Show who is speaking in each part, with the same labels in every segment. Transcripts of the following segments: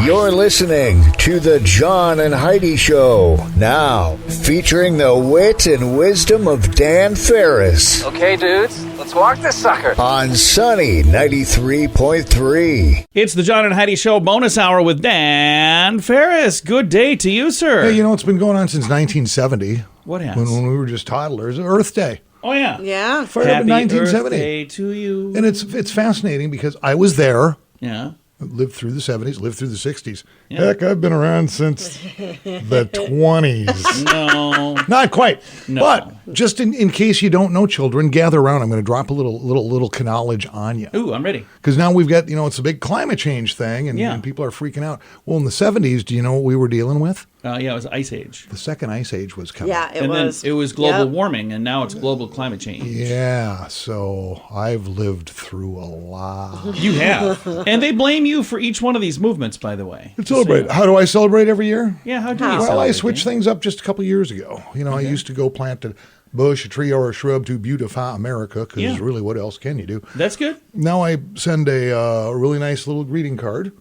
Speaker 1: You're listening to the John and Heidi Show. Now, featuring the wit and wisdom of Dan Ferris.
Speaker 2: Okay, dudes, let's walk this sucker.
Speaker 1: On Sunny 93.3.
Speaker 3: It's the John and Heidi Show bonus hour with Dan Ferris. Good day to you, sir.
Speaker 4: Hey, you know, it's been going on since 1970.
Speaker 3: What has?
Speaker 4: When we were just toddlers. Earth Day.
Speaker 3: Oh, yeah.
Speaker 5: Yeah.
Speaker 4: Fired up in
Speaker 3: Happy
Speaker 4: 1970.
Speaker 3: Earth Day to you.
Speaker 4: And it's fascinating because I was there.
Speaker 3: Yeah.
Speaker 4: Lived through the 70s, lived through the 60s.
Speaker 3: Yeah.
Speaker 4: Heck, I've been around since the 20s.
Speaker 3: No.
Speaker 4: Not quite.
Speaker 3: No.
Speaker 4: But just in case you don't know, children, gather around. I'm going to drop a little knowledge on you.
Speaker 3: Ooh, I'm ready.
Speaker 4: Because now we've got, it's a big climate change thing, and people are freaking out. Well, in the 70s, do you know what we were dealing with?
Speaker 3: Yeah, it was Ice Age.
Speaker 4: The second ice age was coming.
Speaker 5: Yeah,
Speaker 3: Then it was global warming, and now it's global climate change.
Speaker 4: Yeah, so I've lived through a lot.
Speaker 3: You have. And they blame you for each one of these movements, by the way.
Speaker 4: Celebrate. How do I celebrate every year?
Speaker 3: Yeah, how do you
Speaker 4: Well,
Speaker 3: celebrate?
Speaker 4: I switched things up just a couple years ago. I used to go plant a bush, a tree, or a shrub to beautify America, because really, what else can you do?
Speaker 3: That's good.
Speaker 4: Now I send a really nice little greeting card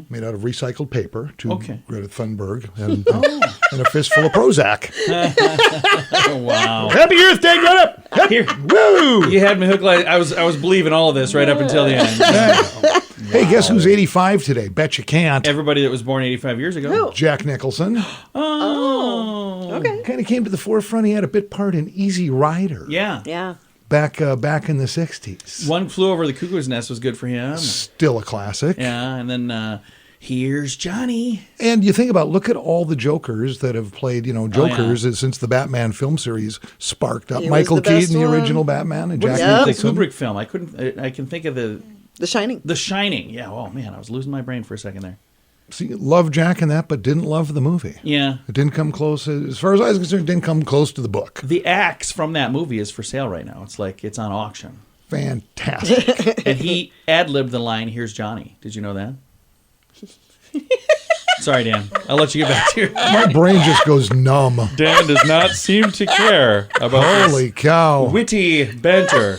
Speaker 4: made out of recycled paper to Greta Thunberg and, and a fistful of Prozac.
Speaker 3: Oh, wow.
Speaker 4: Happy Earth Day, Greta!
Speaker 3: Here.
Speaker 4: Woo!
Speaker 3: You had me hooked. Like I was believing all of this right up until the end.
Speaker 4: Hey, guess who's 85 today? Bet you can't.
Speaker 3: Everybody that was born 85 years ago.
Speaker 5: Who?
Speaker 4: Jack Nicholson.
Speaker 3: Oh.
Speaker 5: Okay.
Speaker 4: Kind of came to the forefront. He had a bit part in Easy Rider.
Speaker 3: Yeah.
Speaker 5: Yeah.
Speaker 4: Back in the 60s.
Speaker 3: One Flew Over the Cuckoo's Nest was good for him.
Speaker 4: Still a classic.
Speaker 3: Yeah, and then Here's Johnny.
Speaker 4: And you think about, look at all the Jokers that have played, Jokers since the Batman film series sparked up.
Speaker 5: He was
Speaker 4: Michael
Speaker 5: the best
Speaker 4: Keaton, the
Speaker 5: one.
Speaker 4: original Batman, and
Speaker 3: What
Speaker 4: Jack
Speaker 3: is the
Speaker 4: Nicholson.
Speaker 3: Kubrick film? I can think of
Speaker 5: The Shining.
Speaker 3: The Shining. Yeah. Oh man, I was losing my brain for a second there.
Speaker 4: See, loved Jack in that, but didn't love the movie.
Speaker 3: Yeah.
Speaker 4: It didn't come close. As far as I was concerned, it didn't come close to the book.
Speaker 3: The axe from that movie is for sale right now. It's on auction.
Speaker 4: Fantastic.
Speaker 3: And he ad-libbed the line, "Here's Johnny." Did you know that? Sorry, Dan. I'll let you get back to your...
Speaker 4: My brain just goes numb.
Speaker 3: Dan does not seem to care about
Speaker 4: Holy cow.
Speaker 3: witty banter.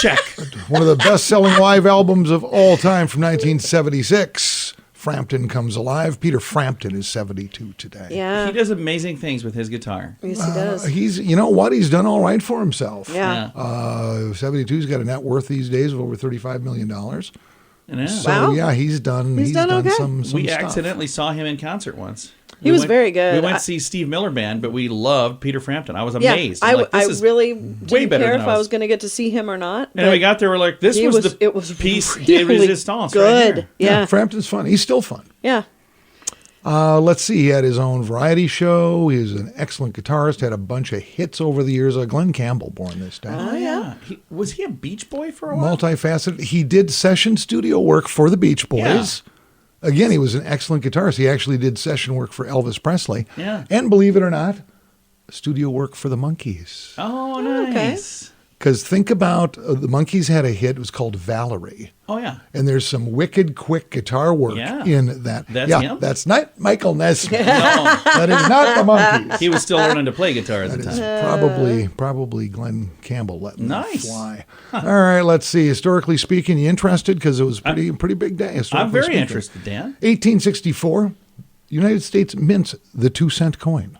Speaker 3: Check.
Speaker 4: One of the best-selling live albums of all time from 1976. Frampton Comes Alive. Peter Frampton is 72 today.
Speaker 5: Yeah.
Speaker 3: He does amazing things with his guitar.
Speaker 5: Yes, he does.
Speaker 4: He's done all right for himself.
Speaker 5: Yeah.
Speaker 4: 72's got a net worth these days of over $35 million.
Speaker 3: Yeah.
Speaker 4: So
Speaker 5: Wow.
Speaker 4: yeah, he's done
Speaker 5: okay.
Speaker 4: some
Speaker 3: We
Speaker 4: stuff.
Speaker 3: accidentally saw him in concert once.
Speaker 5: He was very good.
Speaker 3: We went to see Steve Miller Band, but we loved Peter Frampton. I was
Speaker 5: Yeah,
Speaker 3: amazed.
Speaker 5: I
Speaker 3: I'm like, this is
Speaker 5: really
Speaker 3: way
Speaker 5: didn't
Speaker 3: better
Speaker 5: care
Speaker 3: than
Speaker 5: if I was going to get to see him or not.
Speaker 3: And we got there, we're like, this
Speaker 5: It
Speaker 3: was
Speaker 5: was
Speaker 3: the piece de
Speaker 5: really
Speaker 3: resistance right
Speaker 5: good.
Speaker 3: here.
Speaker 5: Yeah.
Speaker 4: Frampton's fun. He's still fun.
Speaker 5: Yeah.
Speaker 4: Let's see. He had his own variety show. He was an excellent guitarist. Had a bunch of hits over the years. Glenn Campbell born this day.
Speaker 3: Oh, yeah. Was he a Beach Boy for a while?
Speaker 4: Multifaceted. He did session studio work for the Beach Boys. Again, he was an excellent guitarist. He actually did session work for Elvis Presley.
Speaker 3: Yeah.
Speaker 4: And believe it or not, studio work for the Monkees.
Speaker 3: Oh,
Speaker 5: okay.
Speaker 3: nice.
Speaker 4: Because think about the Monkees had a hit. It was called Valerie.
Speaker 3: Oh, yeah.
Speaker 4: And there's some wicked quick guitar work in that.
Speaker 3: That's him?
Speaker 4: That's not Michael Nesmith.
Speaker 3: No,
Speaker 4: That is not the Monkees.
Speaker 3: he was still learning to play guitar at the
Speaker 4: That is
Speaker 3: time.
Speaker 4: probably Glenn Campbell letting
Speaker 3: Nice.
Speaker 4: them fly. All right, let's see. Historically speaking, you interested? Because it was pretty big day.
Speaker 3: I'm very
Speaker 4: speaking.
Speaker 3: interested, Dan.
Speaker 4: 1864, United States mints the 2-cent coin.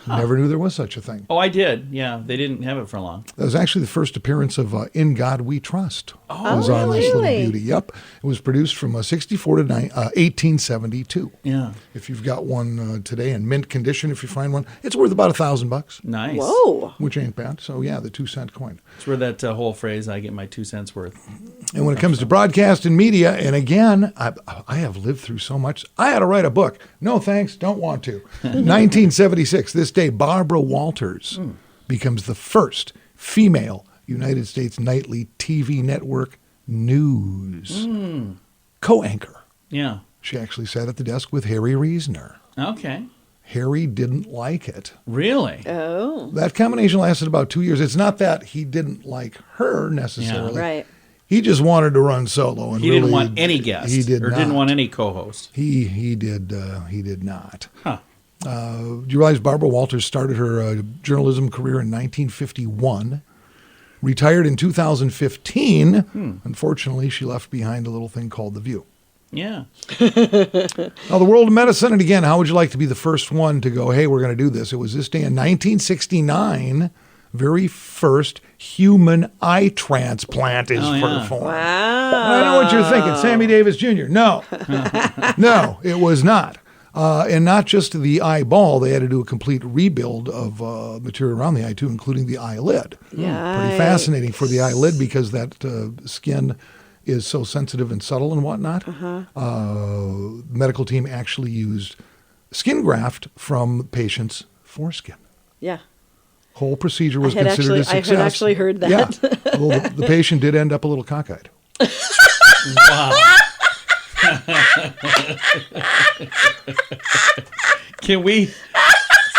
Speaker 4: Never knew there was such a thing.
Speaker 3: Oh, I did. Yeah, they didn't have it for long.
Speaker 4: That was actually the first appearance of In God We Trust.
Speaker 5: Oh,
Speaker 4: was on this little
Speaker 5: really?
Speaker 4: beauty. Yep. It was produced from 64 to 1872.
Speaker 3: Yeah.
Speaker 4: If you've got one today in mint condition, if you find one, it's worth about $1,000,
Speaker 3: Nice.
Speaker 5: Whoa.
Speaker 4: which ain't bad. So yeah, the 2-cent coin.
Speaker 3: It's where that whole phrase, I get my 2 cents worth.
Speaker 4: And when it comes to broadcast and media, and again, I have lived through so much. I had to write a book. No thanks, don't want to. 1976, this day, Barbara Walters becomes the first female United States nightly TV network news co-anchor.
Speaker 3: Yeah.
Speaker 4: She actually sat at the desk with Harry Reasoner.
Speaker 3: Okay.
Speaker 4: Harry didn't like it.
Speaker 3: Really?
Speaker 5: Oh.
Speaker 4: That combination lasted about 2 years. It's not that he didn't like her necessarily.
Speaker 3: Yeah.
Speaker 5: Right.
Speaker 4: He just wanted to run solo, and
Speaker 3: He
Speaker 4: really,
Speaker 3: didn't want any guest.
Speaker 4: He did
Speaker 3: or
Speaker 4: not.
Speaker 3: didn't want any co-host.
Speaker 4: He did not.
Speaker 3: Huh.
Speaker 4: Do you realize Barbara Walters started her journalism career in 1951, retired in 2015. Unfortunately, she left behind a little thing called The View.
Speaker 3: Yeah.
Speaker 4: Now, the world of medicine, and again, how would you like to be the first one to go, hey, we're going to do this? It was this day in 1969, very first human eye transplant is performed.
Speaker 5: Wow.
Speaker 4: I know what you're thinking. Sammy Davis Jr. No. No, it was not. And not just the eyeball, they had to do a complete rebuild of material around the eye, too, including the eyelid.
Speaker 5: Yeah.
Speaker 4: Pretty fascinating for the eyelid because that skin is so sensitive and subtle and whatnot. The medical team actually used skin graft from patients' foreskin.
Speaker 5: Yeah.
Speaker 4: Whole procedure was considered a success.
Speaker 5: I had actually heard that.
Speaker 4: Yeah. Well, the patient did end up a little cockeyed.
Speaker 3: Wow. Can we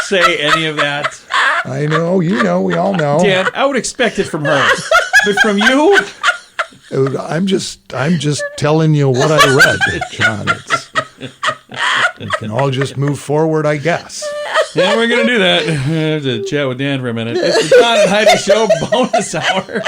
Speaker 3: say any of that?
Speaker 4: I know, you know, we all know.
Speaker 3: Dan, I would expect it from her. But from you?
Speaker 4: I'm just telling you what I read, John. We can all just move forward, I guess.
Speaker 3: Yeah, we're going to do that. I have to chat with Dan for a minute. It's the John and Heidi Show bonus hour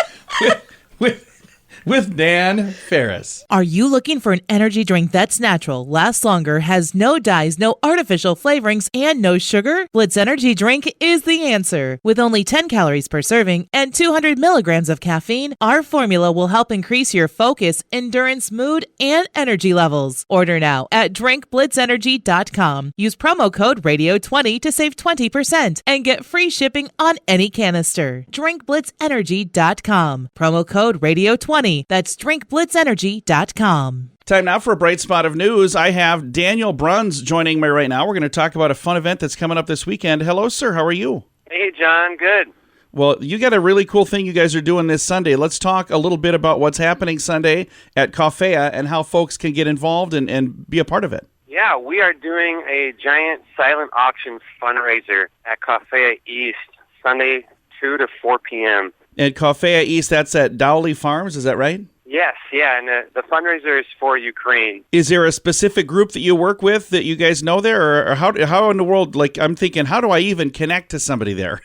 Speaker 3: with Dan Ferris.
Speaker 6: Are you looking for an energy drink that's natural, lasts longer, has no dyes, no artificial flavorings, and no sugar? Blitz Energy Drink is the answer. With only 10 calories per serving and 200 milligrams of caffeine, our formula will help increase your focus, endurance, mood, and energy levels. Order now at drinkblitzenergy.com. Use promo code RADIO20 to save 20% and get free shipping on any canister. drinkblitzenergy.com. Promo code RADIO20. That's drinkblitzenergy.com.
Speaker 3: Time now for a bright spot of news. I have Daniel Brunz joining me right now. We're going to talk about a fun event that's coming up this weekend. Hello, sir. How are you?
Speaker 2: Hey, John. Good.
Speaker 3: Well, you got a really cool thing you guys are doing this Sunday. Let's talk a little bit about what's happening Sunday at Coffea and how folks can get involved and be a part of it.
Speaker 2: Yeah, we are doing a giant silent auction fundraiser at Coffea East Sunday, 2 to 4 p.m.
Speaker 3: At Coffea East, that's at Dowley Farms, is that right?
Speaker 2: Yes, yeah, and the fundraiser is for Ukraine.
Speaker 3: Is there a specific group that you work with that you guys know there? Or how in the world, like, I'm thinking, how do I even connect to somebody there?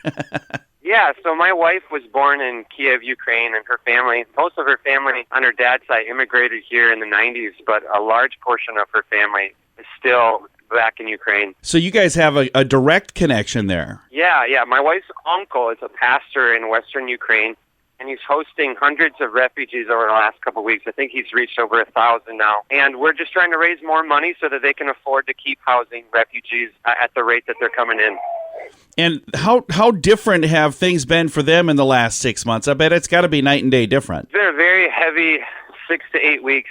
Speaker 2: Yeah, so my wife was born in Kiev, Ukraine, and her family, most of her family on her dad's side immigrated here in the 90s, but a large portion of her family is still back in Ukraine.
Speaker 3: So you guys have a direct connection there.
Speaker 2: Yeah. My wife's uncle is a pastor in Western Ukraine, and he's hosting hundreds of refugees over the last couple of weeks. I think he's reached over 1,000 now. And we're just trying to raise more money so that they can afford to keep housing refugees at the rate that they're coming in.
Speaker 3: And how different have things been for them in the last 6 months? I bet it's got to be night and day different.
Speaker 2: It's been a very heavy 6 to 8 weeks.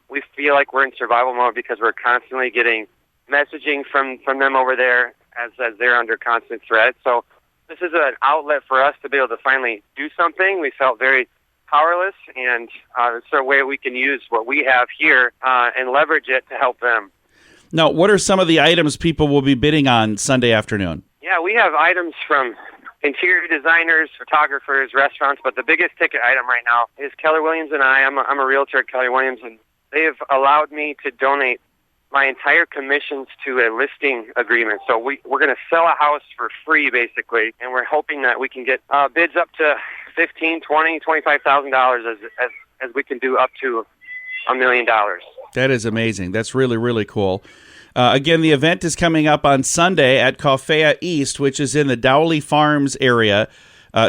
Speaker 2: We feel like we're in survival mode because we're constantly getting messaging from them over there as they're under constant threat. So this is an outlet for us to be able to finally do something. We felt very powerless, and it's a way we can use what we have here and leverage it to help them.
Speaker 3: Now, what are some of the items people will be bidding on Sunday afternoon?
Speaker 2: Yeah, we have items from interior designers, photographers, restaurants, but the biggest ticket item right now is Keller Williams and I. I'm a realtor at Keller Williams, and they have allowed me to donate my entire commissions to a listing agreement. So we're going to sell a house for free, basically, and we're hoping that we can get bids up to $15,000, $20,000, $25,000 as we can do up to $1 million.
Speaker 3: That is amazing. That's really, really cool. Again, the event is coming up on Sunday at Coffea East, which is in the Dowley Farms area.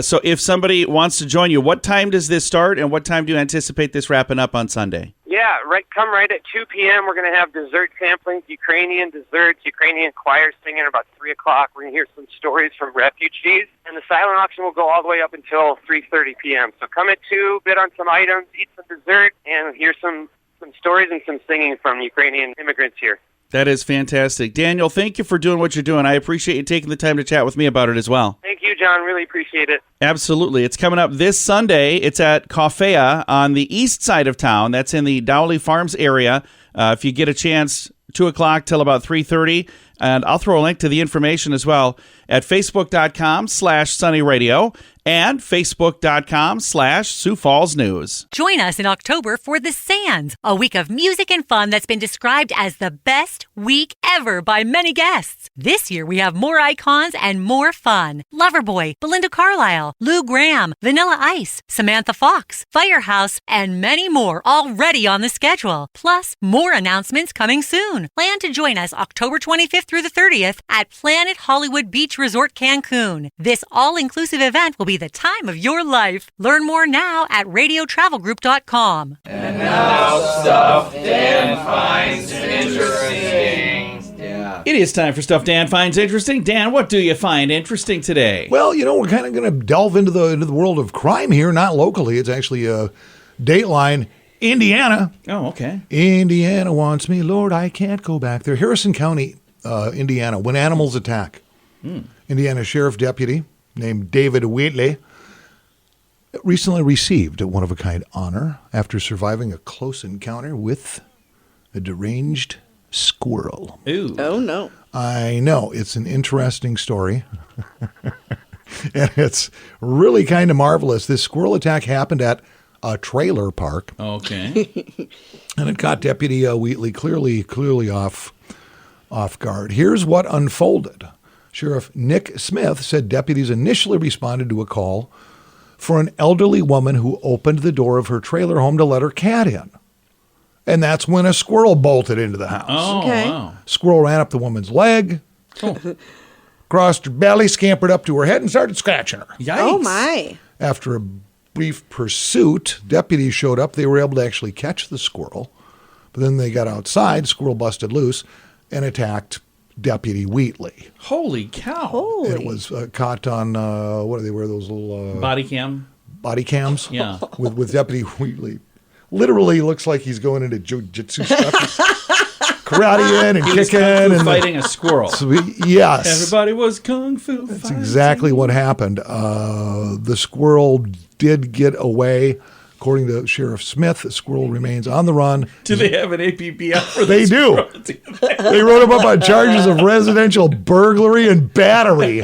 Speaker 3: So if somebody wants to join you, what time does this start, and what time do you anticipate this wrapping up on Sunday?
Speaker 2: Yeah, come right at 2 p.m. We're going to have dessert samplings, Ukrainian desserts, Ukrainian choir singing about 3 o'clock. We're going to hear some stories from refugees, and the silent auction will go all the way up until 3:30 p.m. So come at 2, bid on some items, eat some dessert, and hear some stories and some singing from Ukrainian immigrants here.
Speaker 3: That is fantastic. Daniel, thank you for doing what you're doing. I appreciate you taking the time to chat with me about it as well.
Speaker 2: Thank you, John. Really appreciate it.
Speaker 3: Absolutely. It's coming up this Sunday. It's at Coffea on the east side of town. That's in the Dowley Farms area. If you get a chance, 2 o'clock till about 3:30. And I'll throw a link to the information as well at facebook.com/sunnyradio and facebook.com/Sioux Falls News.
Speaker 7: Join us in October for The Sands, a week of music and fun that's been described as the best week ever by many guests. This year we have more icons and more fun. Loverboy, Belinda Carlisle, Lou Graham, Vanilla Ice, Samantha Fox, Firehouse, and many more already on the schedule. Plus, more announcements coming soon. Plan to join us October 25th through the 30th at Planet Hollywood Beach Resort Cancun. This all-inclusive event will be the time of your life. Learn more now at radiotravelgroup.com.
Speaker 8: And now stuff Dan finds interesting. Yeah.
Speaker 3: It is time for Stuff Dan Finds Interesting. Dan, what do you find interesting today?
Speaker 4: Well, we're kind of going to delve into the world of crime here, not locally. It's actually Dateline, Indiana.
Speaker 3: Oh, okay.
Speaker 4: Indiana wants me, Lord, I can't go back there. Harrison County, Indiana, when animals attack. Indiana Sheriff Deputy named David Wheatley recently received a one-of-a-kind honor after surviving a close encounter with a deranged squirrel.
Speaker 3: Ooh.
Speaker 5: Oh, no.
Speaker 4: I know. It's an interesting story. And it's really kind of marvelous. This squirrel attack happened at a trailer park.
Speaker 3: Okay.
Speaker 4: And it caught Deputy Wheatley clearly off guard. Here's what unfolded. Sheriff Nick Smith said deputies initially responded to a call for an elderly woman who opened the door of her trailer home to let her cat in. And that's when a squirrel bolted into the house.
Speaker 3: Oh,
Speaker 5: Okay.
Speaker 3: wow.
Speaker 4: Squirrel ran up the woman's leg, crossed her belly, scampered up to her head, and started scratching her.
Speaker 3: Yikes.
Speaker 5: Oh, my.
Speaker 4: After a brief pursuit, deputies showed up. They were able to actually catch the squirrel. But then they got outside, squirrel busted loose, and attacked Deputy Wheatley.
Speaker 3: Holy cow.
Speaker 5: Holy.
Speaker 4: It was caught on, what do they wear, those little
Speaker 3: Body cam?
Speaker 4: body cams?
Speaker 3: Yeah.
Speaker 4: With Deputy Wheatley. Literally looks like he's going into jiu-jitsu stuff. Karate in and
Speaker 3: He was
Speaker 4: kicking.
Speaker 3: kung fu
Speaker 4: and
Speaker 3: fighting a squirrel.
Speaker 4: yes.
Speaker 3: Everybody was kung fu
Speaker 4: That's
Speaker 3: fighting.
Speaker 4: exactly what happened. The squirrel did get away. According to Sheriff Smith, the squirrel remains on the run.
Speaker 3: Do they have an APB out for
Speaker 4: They
Speaker 3: this
Speaker 4: do.
Speaker 3: squirrel?
Speaker 4: They wrote him up on charges of residential burglary and battery.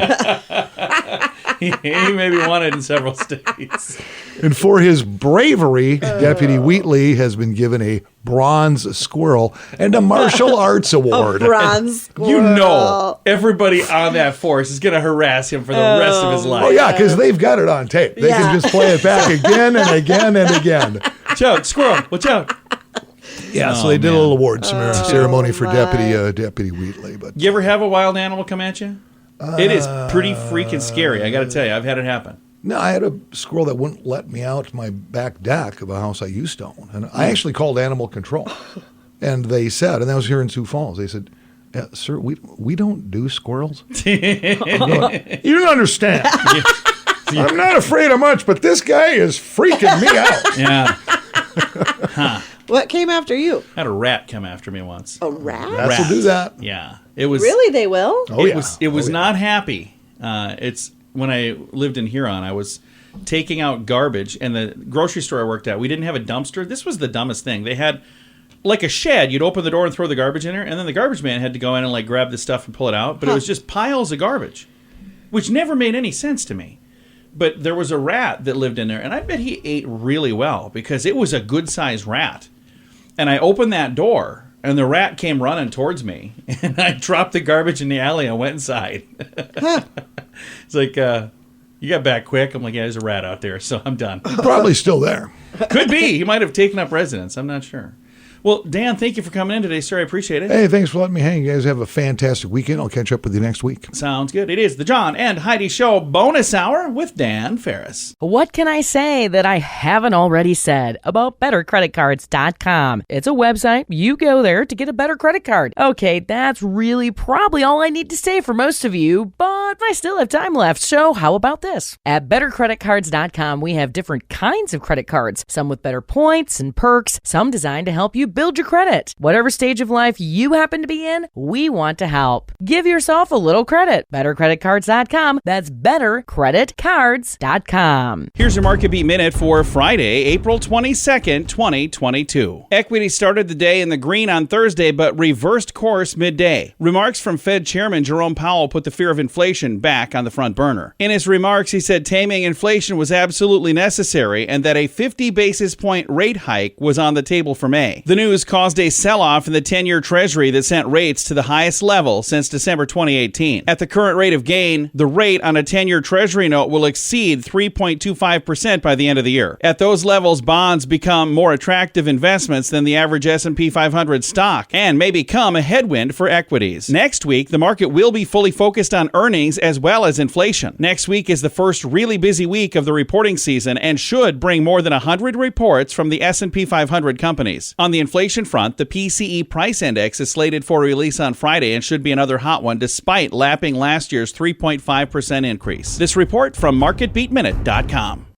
Speaker 3: He may be wanted in several states.
Speaker 4: And for his bravery, Deputy Wheatley has been given a bronze squirrel and a martial arts award.
Speaker 5: Bronze squirrel.
Speaker 3: You know everybody on that force is going to harass him for the rest of his life.
Speaker 4: Oh, yeah, because they've got it on tape. They can just play it back again and again and again.
Speaker 3: Watch out, squirrel, watch out.
Speaker 4: Yeah, so
Speaker 3: Oh,
Speaker 4: they did a
Speaker 3: man.
Speaker 4: little award ceremony for
Speaker 5: my.
Speaker 4: Deputy Wheatley. But
Speaker 3: You ever have a wild animal come at you? It is pretty freaking scary. I got to tell you, I've had it happen.
Speaker 4: no, I had a squirrel that wouldn't let me out my back deck of a house I used to own. And I actually called animal control. And they said, and that was here in Sioux Falls, they said, yeah, sir, we don't do squirrels. I'm going, you don't understand. I'm not afraid of much, but this guy is freaking me out.
Speaker 3: Yeah.
Speaker 5: What came after you?
Speaker 3: I had a rat come after me once.
Speaker 5: A rat?
Speaker 4: Rats will do that.
Speaker 3: Yeah. It was
Speaker 5: Really? They will?
Speaker 4: Oh, yeah.
Speaker 3: It was
Speaker 4: Oh, yeah.
Speaker 3: not happy. It's when I lived in Huron, I was taking out garbage, and the grocery store I worked at, we didn't have a dumpster. This was the dumbest thing. They had like a shed. You'd open the door and throw the garbage in there, and then the garbage man had to go in and like grab the stuff and pull it out. But it was just piles of garbage, which never made any sense to me. But there was a rat that lived in there, and I bet he ate really well because it was a good-sized rat. And I opened that door, and the rat came running towards me, and I dropped the garbage in the alley and went inside. It's like, you got back quick. I'm like, yeah, there's a rat out there, so I'm done.
Speaker 4: Probably still there.
Speaker 3: Could be. He might have taken up residence. I'm not sure. Well, Dan, thank you for coming in today, sir. I appreciate it.
Speaker 4: Hey, thanks for letting me hang. You guys have a fantastic weekend. I'll catch up with you next week.
Speaker 3: Sounds good. It is the John and Heidi Show bonus hour with Dan Ferris.
Speaker 9: What can I say that I haven't already said about bettercreditcards.com? It's a website. You go there to get a better credit card. Okay, that's really probably all I need to say for most of you, but I still have time left, so how about this? At bettercreditcards.com, we have different kinds of credit cards, some with better points and perks, some designed to help you build your credit. Whatever stage of life you happen to be in, we want to help. Give yourself a little credit. BetterCreditCards.com. That's BetterCreditCards.com.
Speaker 3: Here's your Market Beat Minute for Friday, April 22nd, 2022. Equity started the day in the green on Thursday, but reversed course midday. Remarks from Fed Chairman Jerome Powell put the fear of inflation back on the front burner. In his remarks, he said taming inflation was absolutely necessary and that a 50 basis point rate hike was on the table for May. The news caused a sell-off in the 10-year Treasury that sent rates to the highest level since December 2018. At the current rate of gain, the rate on a 10-year Treasury note will exceed 3.25% by the end of the year. At those levels, bonds become more attractive investments than the average S&P 500 stock and may become a headwind for equities. Next week, the market will be fully focused on earnings as well as inflation. Next week is the first really busy week of the reporting season and should bring more than 100 reports from the S&P 500 companies. On the inflation front, the PCE price index is slated for release on Friday and should be another hot one despite lapping last year's 3.5% increase. This report from MarketBeatMinute.com.